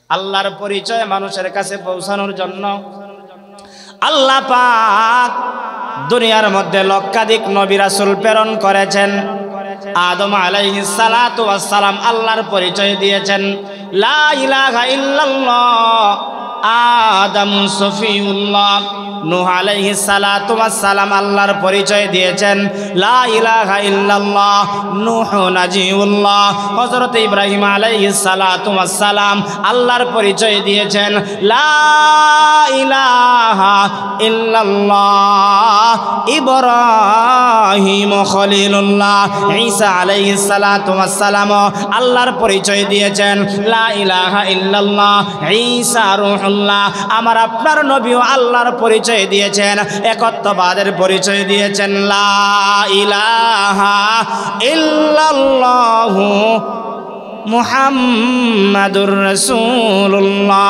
আল্লাহর পরিচয় মানুষের কাছে পৌঁছানোর জন্য আল্লাহ পাক দুনিয়ার মধ্যে লক্ষাধিক নবী রাসূল প্রেরণ করেছেন। আদম আলাইহিস সালাতু ওয়াস সালাম আল্লাহর পরিচয় দিয়েছেন, লা ইলাহা ইল্লাল্লাহ আদম সফিউল্লাহ। নূহ আলাইহিস সালাতু ওয়াস সালাম আল্লাহর পরিচয় দিয়েছেন, লা ইলাহা ইল্লাল্লাহ নূহ নাজিউল্লাহ। হযরত ইব্রাহিম আলাইহিস সালাতু ওয়াস সালাম আল্লাহর পরিচয় দিয়েছেন, লা ইলাহা ইল্লাল্লাহ ইব্রাহিম খলিলুল্লাহ। ঈসা আলাইহিস সালাতু ওয়াস সালাম আল্লাহর পরিচয় দিয়েছেন, লা ইলাহা ইল্লাল্লাহ ঈসা রূহুল্লাহ। আমার আপনার নবীও আল্লাহর পরিচয় দিয়েছেন, একত্ববাদের পরিচয় দিয়েছেন, লা ইলাহা ইল্লাল্লাহু মুহাম্মাদুর রাসূলুল্লাহ।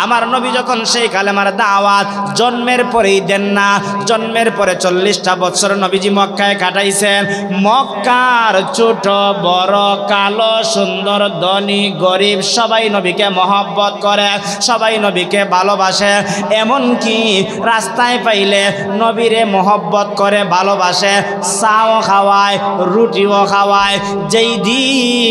আমার নবী যখন সেই কালেমার দাওয়াত জন্মের পরেই দেন না, জন্মের পরে 40টা বছর নবীজি মক্কায় কাটাইছেন। মক্কার ছোট বড়, কালো সুন্দর, ধনী গরিব সবাই নবীকে মহব্বত করে, সবাই নবীকে ভালোবাসে। এমনকি রাস্তায় পাইলে নবীরে মহব্বত করে, ভালোবাসে, চাও খাওয়ায়, রুটিও খাওয়ায়। যেই দিন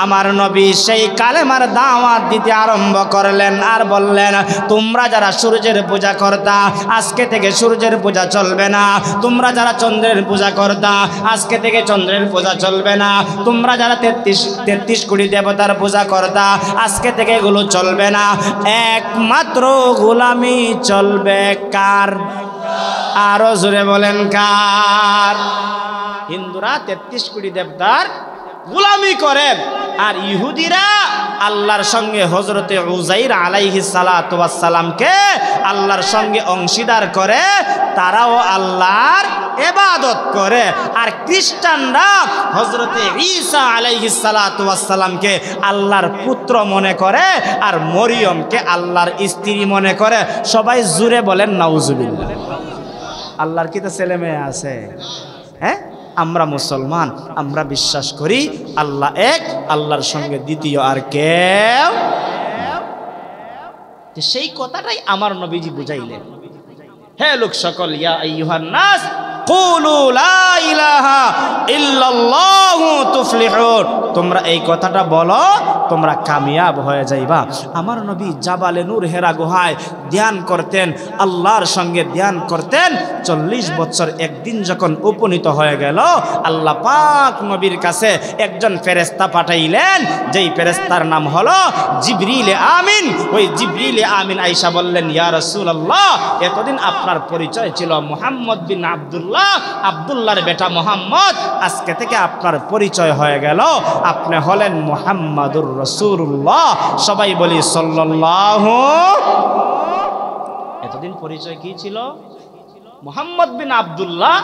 আমার নবী সেই কালেমার দাওয়াত দিতে আরম্ভ করলেন আর বললেন, তোমরা যারা সূর্যের পূজা করতা আজকে থেকে সূর্যের পূজা চলবে না। তোমরা যারা চন্দ্রের পূজা করতা আজকে থেকে চন্দ্রের পূজা চলবে না। তোমরা যারা 33 কোটি দেবতার পূজা করতা আজকে থেকে এগুলো চলবে না। একমাত্র গোলামি চলবে কার? আরো জোরে বলেন কার? হিন্দুরা 33 কোটি দেবতার গোলামি করে, আর ইহুদিরা আল্লাহর সঙ্গে হযরতে উযাইর আলাইহিস সালাতু ওয়াস সালামকে আল্লাহর সঙ্গে অংশীদার করে, তারাও আল্লাহর ইবাদত করে। আর খ্রিস্টানরা হযরতে ঈসা আলাইহিস সালাতু ওয়াস সালামকে আল্লাহর পুত্র মনে করে, আর মরিয়মকে আল্লাহর স্ত্রী মনে করে। সবাই জুড়ে বলেন নাউজুবিল্লাহ। আল্লাহর কি তো ছেলে মেয়ে আছে? হ্যাঁ, আমরা মুসলমান, আমরা বিশ্বাস করি আল্লাহ এক, আল্লাহর সঙ্গে দ্বিতীয় আর কেউ। সেই কথাটাই আমার নবীজি বুঝাইলেন। হে লোক সকল, ইয়া আইয়ুহান নাস কুলু লা ইলাহা ইল্লাল্লাহু তুফলিহুন। তোমরা এই কথাটা বলো, তোমরা কামিয়াব হয়ে যাইবা। আমার নবী জাবালে নূর হেরা গুহায় ধ্যান করতেন, আল্লাহর সঙ্গে ধ্যান করতেন। 40 বছর একদিন যখন উপনীত হয়ে গেল, আল্লাহ পাক নবীর কাছে একজন ফেরেশতা পাঠাইলেন, যেই ফেরেশতার নাম হলো জিবরিল আমিন। ওই জিবরিল আমিন আয়েশা বললেন, ইয়া রাসূলুল্লাহ, এতদিন আপনার পরিচয় ছিল মুহাম্মদ বিন আব্দুল্লাহ, আব্দুল্লাহর বেটা মুহাম্মদ। আজকে থেকে আপনার পরিচয় হয়ে গেল, আপনি হলেন মুহাম্মাদুর রাসূলুল্লাহ। সবাই বলি সাল্লাল্লাহু। এতদিন পরিচয় কি ছিল? মুহাম্মদ বিন আব্দুল্লাহ।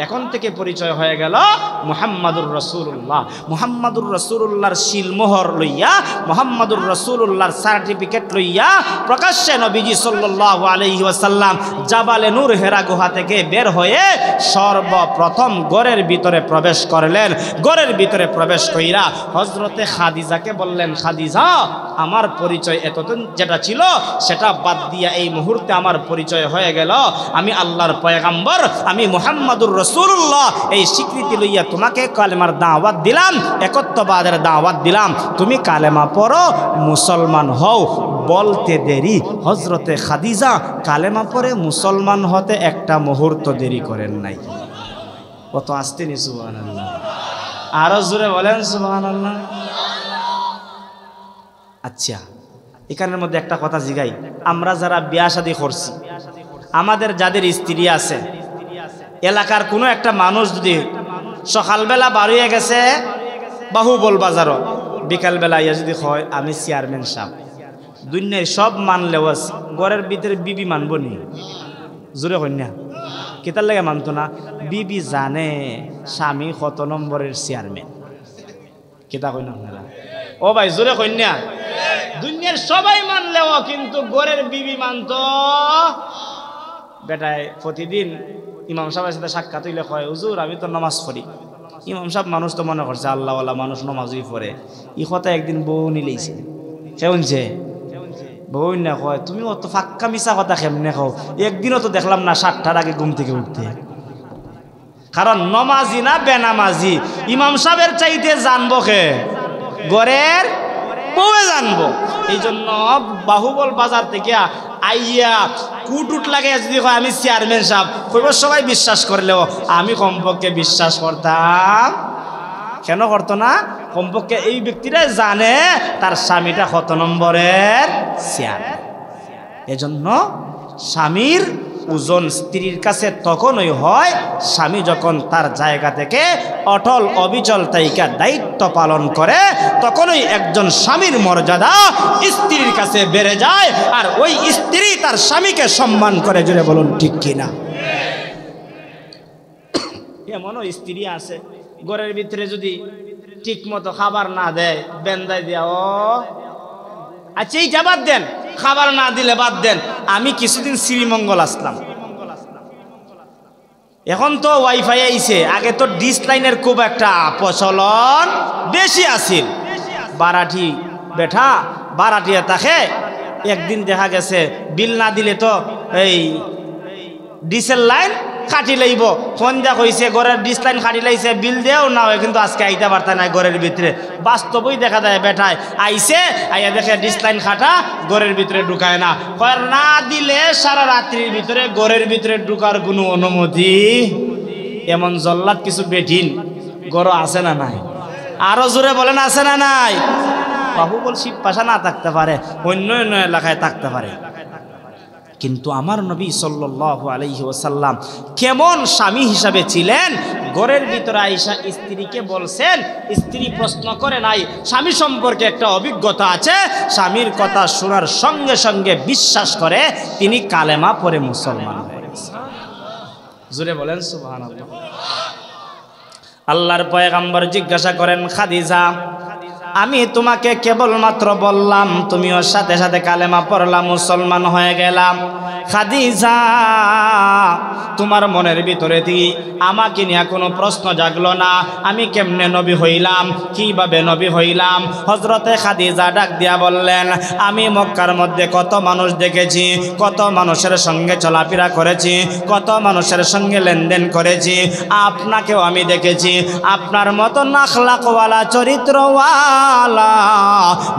এখন থেকে পরিচয় হয়ে গেল মুহাম্মাদুর রাসূলুল্লাহ। মুহাম্মাদুর রাসূলুল্লাহর শিলমোহর লইয়া, মুহাম্মাদুর রাসূলুল্লাহর সার্টিফিকেট লইয়া প্রকাশ্যে নবীজি সাল্লাল্লাহু আলাইহি ওয়াসাল্লাম জাবালে নূর হেরা গুহা থেকে বের হয়ে সর্বপ্রথম ঘরের ভিতরে প্রবেশ করলেন। ঘরের ভিতরে প্রবেশ কইরা হযরতে খাদিজাকে বললেন, খাদিজা, আমার পরিচয় এতদিন যেটা ছিল সেটা বাদ দিয়া এই মুহূর্তে আমার পরিচয় হয়ে গেল। আমি আল্লাহর পয়গাম্বর, আমি মুহাম্মাদুর রাসূলুল্লাহ। এই স্বীকৃতি লইয়া তোমাকে কালেমার দাওয়াত দিলাম, একত্ববাদের দাওয়াত দিলাম। তুমি কালেমা পড়ো, মুসলমান হও। বলতে দেরি হযরতে খাদিজা কালেমা পড়ে মুসলমান হতে একটা মুহূর্ত দেরি করেন নাই। কত আস্তে নি সুবহানাল্লাহ। আরো জোরে বলেন সুবহানাল্লাহ। আচ্ছা, এখানের মধ্যে একটা কথা জিগাই, আমরা যারা বিয়া শাদী করছি, আমাদের যাদের স্ত্রী আছে, এলাকার কোনো একটা মানুষ যদি সকালবেলা বাড়িয়ে গেছে বাহুবল বাজারও, বিকালবেলা ইয়া যদি হয় আমি চেয়ারম্যান সাহেব, দুনিয়ায় সব মানলেও ঘরের ভিতরে বিবি মানবো নি? জোরে কন্যা কেতার লাগে মানতো না? বিবি জানে স্বামী কত নম্বরের চেয়ারম্যান। কেতা কই না আপনারা? ও ভাই জোরে কন্যা, দুনিয়ার সবাই মানলেও কিন্তু ঘরের বিবি মানতো। বেটায় প্রতিদিন ইমাম সাহেবের সাথে সাক্ষাৎ হইলে কয়, হুজুর আমি তো নামাজ পড়ি। ইমাম সাহেব মানুষ তো মনে করছে আল্লাহওয়ালা মানুষ, নামাজই পড়ে। ই কথা একদিন বউ নিলেইছে, শুনছে বই না কয় তুমি অত ফাক্কা মিশা কথা কেমনে খাও, একদিনও তো দেখলাম না 7টার আগে ঘুম থেকে উঠতে। কারণ নমাজি না বেনামাজি ইমাম সাহেবের চাইতে জানবো কে? ঘরের বউয়ে জানবো। এই জন্য বাহুবল বাজার থেকে আইয়া কুটুট লাগে যদি হয় আমি চেয়ারম্যান সাহেব কইব, সবাই বিশ্বাস করলেও আমি কমপক্ষে বিশ্বাস করতাম। কেন করতো না? কমপক্ষে এই ব্যক্তিরা জানে তার স্বামীটা কত নম্বরের চেয়ারম্যান। এজন্য স্বামীর ওজন স্ত্রীর কাছে তখনই হয় স্বামী যখন তার জায়গা থেকে অটল অবিচল তাইকা দায়িত্ব পালন করে, তখনই একজন স্বামীর মর্যাদা স্ত্রীর কাছে বেড়ে যায়, আর ওই স্ত্রী তার স্বামীকে সম্মান করে। জুড়ে বলুন ঠিক কিনা? এমনও স্ত্রী আছে ঘরের ভিতরে যদি ঠিক মতো খাবার না দেয় বেন্দাই দিয়া, ও আচ্ছা এইটা বাদ দেন, খাবার না দিলে বাদ দেন। আমি কিছুদিন শ্রীমঙ্গল আসলাম, এখন তো ওয়াইফাই আইছে, আগে তো ডিশ লাইনের খুব একটা প্রচলন বেশি আছিল। বারাঠি বেঠা বারাঠিয়া তাকে একদিন দেখা গেছে বিল না দিলে তো এই ডিসেল লাইন কাটি লাইব, ফোন দেওয়া হয়েছে ঘরের ডিস লাইন কাটি লাইছে, বিল দেও না হয় কিন্তু আজকে আইতে পারতা না ঘরের ভিতরে। বাস্তবই দেখা যায় বেটায় আইছে, আইয়া দেখে ডিস লাইন খাটা ঘরের ভিতরে ঢুকায় না, কয় না দিলে সারা রাত্রির ভিতরে ঘরের ভিতরে ঢুকার কোনো অনুমতি। এমন জল্লাদ কিছু বেঠিন গড় আছে না নাই? আরো জোরে বলেন আছে না নাই? বাহুবল শিব পাশা না থাকতে পারে, অন্য অন্য এলাকায় থাকতে পারে, কিন্তু আমার নবী সাল্লাল্লাহু আলাইহি ওয়াসাল্লাম কেমন স্বামী হিসাবে ছিলেন? ঘরের ভিতরে আয়েশা স্ত্রীকে বলছেন, স্ত্রী প্রশ্ন করে নাই, স্বামী সম্পর্কে একটা অভিজ্ঞতা আছে, স্বামীর কথা শোনার সঙ্গে সঙ্গে বিশ্বাস করে তিনি কালেমা পড়ে মুসলমান হয়ে গেছে। জোরে বলেন সুবহানাল্লাহ। আল্লাহর পয়গম্বর জিজ্ঞাসা করেন, খাদিজা আমি তোমাকে কেবলমাত্র বললাম, তুমিও সাথে সাথে কালেমা পড়লা, মুসলমান হয়ে গেলাম। খাদিজা তোমার মনের ভিতরে আমাকে নিয়ে কোনো প্রশ্ন জাগলো না, আমি কেমনে নবী হইলাম, কিভাবে নবী হইলাম? হযরতে খাদিজা ডাক দিয়া বললেন, আমি মক্কার মধ্যে কত মানুষ দেখেছি, কত মানুষের সঙ্গে চলাফেরা করেছি, কত মানুষের সঙ্গে লেনদেন করেছি, আপনাকেও আমি দেখেছি। আপনার মতো আখলাকওয়ালা চরিত্রওয়ালা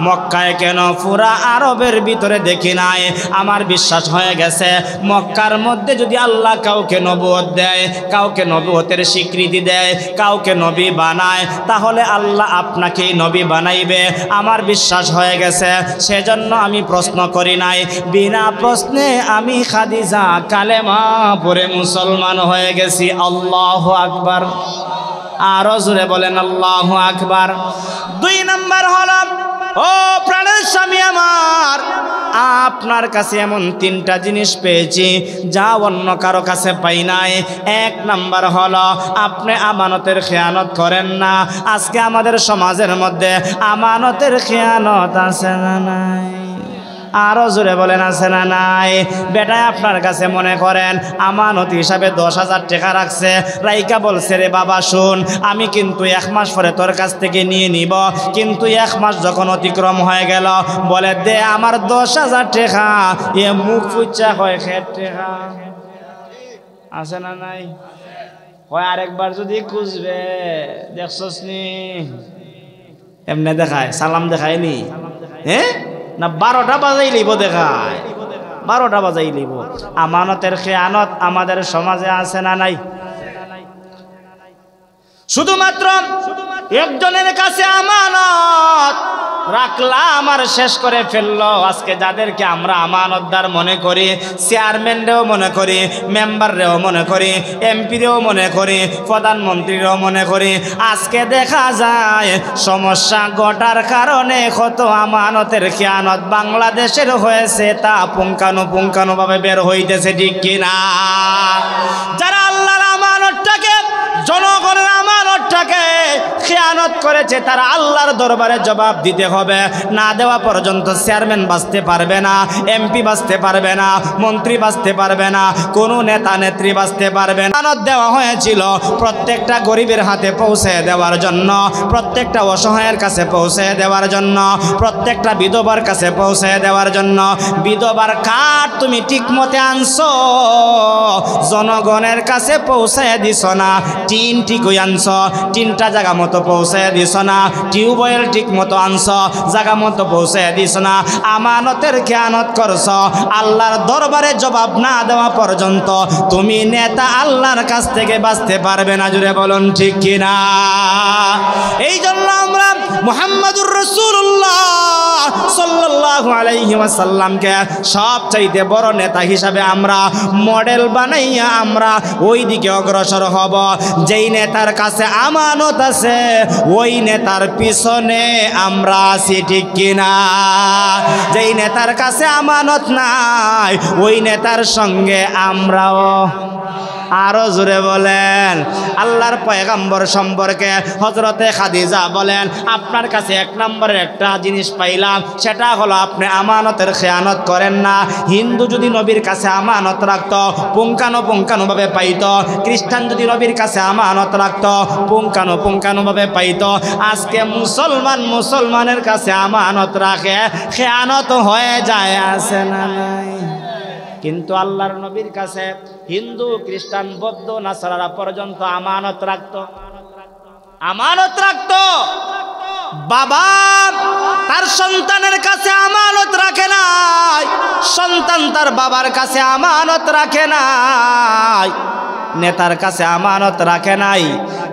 মক্কায় কেন পুরা আরবের ভিতরে দেখি নাই। আমার বিশ্বাস হয়ে গেছে মক্কার মধ্যে যদি আল্লাহ কাউকে নবুয়ত দেয়, কাউকে নবুয়তের স্বীকৃতি দেয়, কাউকে নবী বানায়, তাহলে আল্লাহ আপনাকেই নবী বানাইবে। আমার বিশ্বাস হয়ে গেছে, সেজন্য আমি প্রশ্ন করি নাই। বিনা প্রশ্নে আমি খাদিজা কালেমা পড়ে মুসলমান হয়ে গেছি। আল্লাহু আকবার। আরো জোরে বলেন আল্লাহু আকবার। 2 নাম্বার হলো, ও প্রাণের স্বামী আমার, আপনার কাছে এমন 3টা জিনিস পেয়েছি যা অন্য কারো কাছে পাই নাই। 1 নাম্বার হলো আপনি আমানতের খেয়ানত করেন না। আজকে আমাদের সমাজের মধ্যে আমানতের খেয়ানত আছে না নাই? আরো জোরে বলেন আছে না নাই? বেটা আপনার কাছে মনে করেন আমানত হিসাবে 10,000 টাকা রাখছে, রাইকা বলছে, রে বাবা শোন, আমি কিন্তু 1 মাস পরে তোর কাছ থেকে নিয়ে নিব। কিন্তু 1 মাস যখন অতিক্রম হয়ে গেল, বলে দে আমার 10,000 টাকা। এ মুখ ফুচ্চা হয় খেট টাকা আছে না নাই? হয় আরেকবার যদি খুঁজবে, দেখছস নি এমনি দেখায়, সালাম দেখায় নি, হ্যাঁ না 12টা বাজাই লইব, দেখায় 12টা বাজাই লইব। আমানতের খেয়ানত আমাদের সমাজে আছে না নাই? শুধুমাত্র একজনের কাছে আমানত রাখলাম আর শেষ করে ফেললো। আজকে যাদেরকে আমরা আমানতদার মনে করি, চেয়ারম্যানরেও মনে করি, মেম্বাররেও মনে করি, এমপিরেও মনে করি, প্রধানমন্ত্রীরও মনে করি, আজকে দেখা যায় সমস্যা ঘটার কারণে কত আমানতের খেয়ানত বাংলাদেশের হয়েছে, তা পুঙ্খানুপুঙ্খানুভাবে বের হইতেছে, ঠিক কিনা? যারা আল্লাহর আমানতটাকে, জনগণের আমানতটাকে খেয়ানত করেছে তারা আল্লাহর দরবারে জবাব দিতে হবে। না দেওয়া পর্যন্ত চেয়ারম্যান বাঁচতে পারবে না, এমপি বাঁচতে পারবে না, মন্ত্রী বাঁচতে পারবে না, কোনো নেতা নেত্রী বাঁচতে পারবে না। খেয়ানত দেওয়া হয়েছিল প্রত্যেকটা গরিবের হাতে পৌঁছে দেওয়ার জন্য, প্রত্যেকটা অসহায়ের কাছে পৌঁছে দেওয়ার জন্য, প্রত্যেকটা বিধবার কাছে পৌঁছে দেওয়ার জন্য। বিধবার কার্ড তুমি ঠিক মতে আনছো, জনগণের কাছে পৌঁছে দিছ না। টিন ঠিকই আনছ, টিনটা জায়গা মতো পৌঁছে দিছ না। টিউবওয়েল ঠিক মতো আনছ, জায়গা মতো পৌঁছে দিছ না। আমানতের খেয়ানত করছ। আল্লাহর দরবারে জবাব না দেওয়া পর্যন্ত তুমি নেতা আল্লাহর কাছ থেকে বাঁচতে পারবে না। জুড়ে বলুন ঠিক কিনা? এই জন্য আমরা মুহাম্মাদুর রাসূলুল্লাহ সাল্লাল্লাহু আলাইহি ওয়াসাল্লামকে সবচাইতে বড় নেতা হিসাবে আমরা মডেল বানাইয়া আমরা ওই দিকে অগ্রসর হব। যেই নেতার কাছে আমানত আছে ওই নেতার পিছনে আমরা আছি, ঠিক কিনা? যেই নেতার কাছে আমানত নাই ওই নেতার সঙ্গে আমরাও। আরো জোরে বলেন। আল্লাহর পয়গম্বর সম্পর্কে হযরতে খাদিজা বলেন, আপনার কাছে এক নম্বরের একটা জিনিস পাইলাম, সেটা হলো আপনি আমানতের খেয়ানত করেন না। হিন্দু যদি নবীর কাছে আমানত রাখতো পুঙ্খানুপুঙ্খানুভাবে পাইতো, খ্রিস্টান যদি নবীর কাছে আমানত রাখতো পুঙ্খানুপুঙ্খানুভাবে পাইতো। আজকে মুসলমানের কাছে আমানত রাখে, খেয়ানত হয়ে যায়, আছে না নাই? কিন্তু আল্লাহর নবীর কাছে হিন্দু, খ্রিস্টান, বৌদ্ধ, নাসারা পর্যন্ত আমানত রাখতো। বাবা তার সন্তানের কাছে আমানত রাখে নাই, সন্তান তার বাবার কাছে আমানত রাখে নাই, নেতার কাছে আমানত রাখে নাই।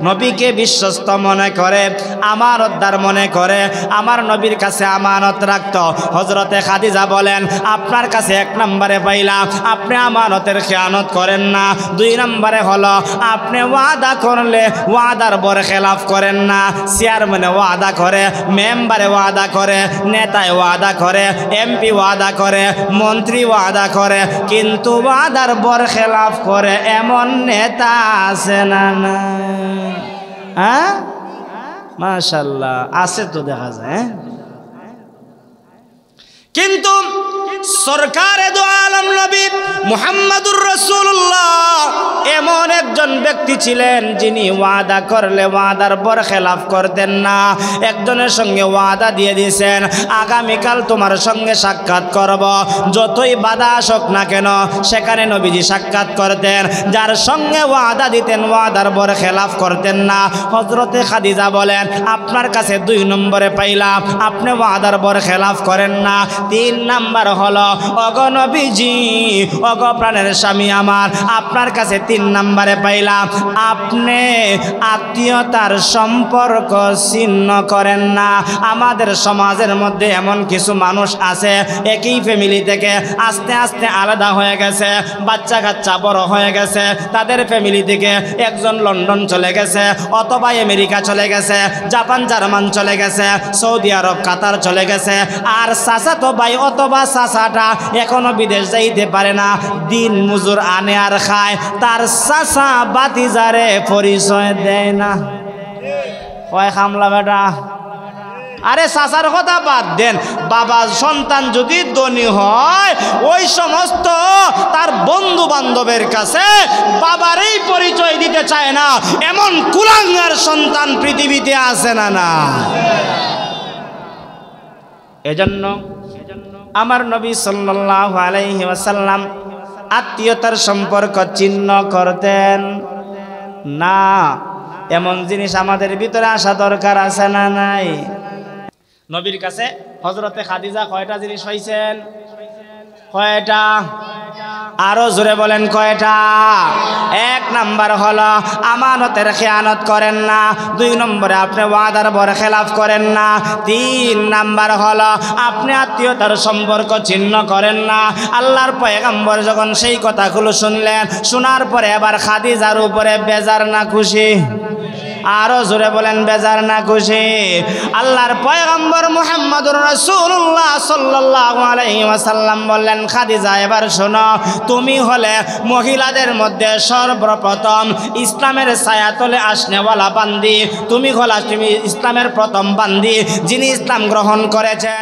নবীকে বিশ্বস্ত মনে করে, আমানতদার মনে করে আমার নবীর কাছে আমানত রাখত। হযরতে খাদিজা বলেন, আপনার কাছে এক নম্বরে পাইলাম আপনি আমানতের খেয়ানত করেন না। দুই নম্বরে হলো আপনি ওয়াদা করলে ওয়াদার বরখেলাফ করেন না। চেয়ারম্যানে ওয়াদা করে, মেম্বারে ওয়াদা করে, নেতায় ওয়াদা করে, এমপি ওয়াদা করে, মন্ত্রী ওয়াদা করে, কিন্তু ওয়াদার বরখেলাফ করে এমন নেতা আছে না? না, হ্যাঁ, মাশাআল্লাহ আছে তো, দেখা যায়। কিন্তু সরকারে দো আলম নবী মুহাম্মাদুর রাসূলুল্লাহ এমন একজন ব্যক্তি ছিলেন যিনি ওয়াদা করলে ওয়াদার বরখেলাফ করতেন না। একজনের সঙ্গে ওয়াদা দিয়ে দিয়েছেন, আগামীকাল তোমার সঙ্গে সাক্ষাৎ করব, যতই বাধা আসুক না কেন সেখানে নবীজি সাক্ষাৎ করতেন। যার সঙ্গে ওয়াদা দিতেন ওয়াদার বরখেলাফ করতেন না। হযরতে খাদিজা বলেন, আপনার কাছে দুই নম্বরে পাইলাম আপনি ওয়াদার বরখেলাফ করেন না। তিন নাম্বার হলো, ওগো নবীজি, ওগো প্রাণের স্বামী আমার, আপনার কাছে তিন নাম্বারে পাইলাম আপনি আত্মীয়তার সম্পর্ক ছিন্ন করেন না। আমাদের সমাজের মধ্যে এমন কিছু মানুষ আছে একই ফ্যামিলি থেকে আস্তে আস্তে আলাদা হয়ে গেছে, বাচ্চা কাচ্চা বড় হয়ে গেছে, তাদের ফ্যামিলি থেকে একজন লন্ডন চলে গেছে, অথবা আমেরিকা চলে গেছে, জাপান জার্মান চলে গেছে, সৌদি আরব কাতার চলে গেছে, আর চাচাতো ভাই অথবা চাচাটা এখনো বিদেশ যাইতে পারে না, দিন মজুর আনে আর খায়, তার চাচা বাতিজারে পরিচয় দেয় না। কয় খামলা বেটা, আরে চাচার কথা বাদ দেন, বাবা সন্তান যদি ধনী হয় ওই সমস্ত তার বন্ধু বান্ধবের কাছে বাবারই পরিচয় দিতে চায় না, এমন কুলাঙ্গার সন্তান পৃথিবীতে আছে না? না, এজন্য আমার নবী সাল্লাল্লাহু আলাইহি ওয়াসাল্লাম আত্মীয়তার সম্পর্ক ছিন্ন করতেন না। এমন জিনিস আমাদের ভিতরে আসা দরকার আছে না নাই? নবীর কাছে হযরতে খাদিজা কয়টা জিনিস পাইছেন? কয়টা? আরো জোরে বলেন, কয়টা? এক নাম্বার হলো আমানতের খেয়ানত করেন না। দুই নম্বরে আপনি ওয়াদার বরখেলাফ করেন না। তিন নাম্বার হলো আপনি আত্মীয়তার সম্পর্ক ছিন্ন করেন না। আল্লাহর পয়গম্বর যখন সেই কথাগুলো শুনলেন, শোনার পরে এবার খাদিজার উপরে বেজার না খুশি? আরো জোরে বলেন বেজার না খুশি? আল্লাহর পয়গম্বর মুহাম্মদুর রাসূলুল্লাহ সাল্লাল্লাহু আলাইহি ওয়াসাল্লাম বললেন, খাদিজা এবার শোনো, তুমি হলে মহিলাদের মধ্যে সর্বপ্রথম ইসলামের ছায়াতলে আসনেওয়ালা বান্দি, তুমি ইসলামের প্রথম বান্দি যিনি ইসলাম গ্রহণ করেছেন।